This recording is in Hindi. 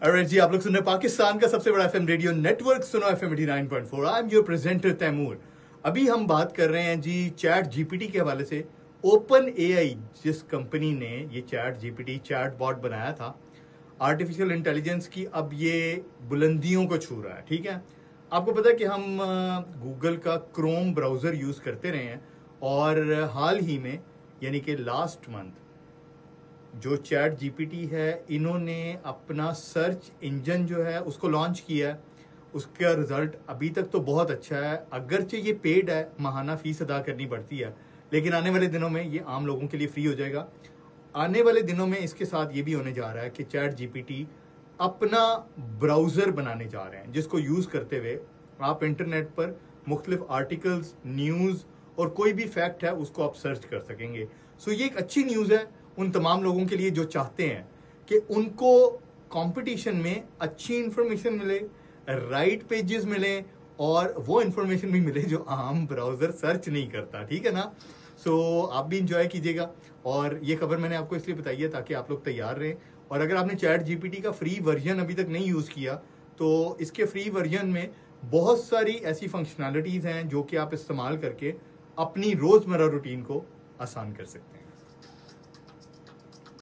अरे जी, आप लोग सुन रहे हैं पाकिस्तान का सबसे बड़ा FM radio network Suno FM 89.4। I am your presenter Taimur. अभी हम बात कर रहे हैं जी चैट जीपीटी के हवाले से। ओपन एआई जिस कंपनी ने ये चैट जीपीटी चैट बॉट बनाया था आर्टिफिशियल इंटेलिजेंस की, अब ये बुलंदियों को छू रहा है। ठीक है, आपको पता है कि हम गूगल का क्रोम ब्राउजर यूज करते रहे हैं और हाल ही में यानी कि लास्ट मंथ जो चैट जीपीटी है, इन्होंने अपना सर्च इंजन जो है उसको लॉन्च किया है। उसका रिजल्ट अभी तक तो बहुत अच्छा है, अगरचे ये पेड है, माहाना फीस अदा करनी पड़ती है, लेकिन आने वाले दिनों में ये आम लोगों के लिए फ्री हो जाएगा। आने वाले दिनों में इसके साथ ये भी होने जा रहा है कि चैट जीपीटी अपना ब्राउजर बनाने जा रहे हैं, जिसको यूज करते हुए आप इंटरनेट पर मुख्तलिफ आर्टिकल्स, न्यूज और कोई भी फैक्ट है उसको आप सर्च कर सकेंगे। सो ये एक अच्छी न्यूज है उन तमाम लोगों के लिए जो चाहते हैं कि उनको कंपटीशन में अच्छी इंफॉर्मेशन मिले, राइट पेजेस मिले और वो इंफॉर्मेशन भी मिले जो आम ब्राउजर सर्च नहीं करता। ठीक है ना? सो आप भी इंजॉय कीजिएगा। और ये खबर मैंने आपको इसलिए बताई है ताकि आप लोग तैयार रहें। और अगर आपने चैट जीपीटी का फ्री वर्जन अभी तक नहीं यूज किया तो इसके फ्री वर्जन में बहुत सारी ऐसी फंक्शनैलिटीज हैं जो कि आप इस्तेमाल करके अपनी रोजमर्रा रूटीन को आसान कर सकते हैं।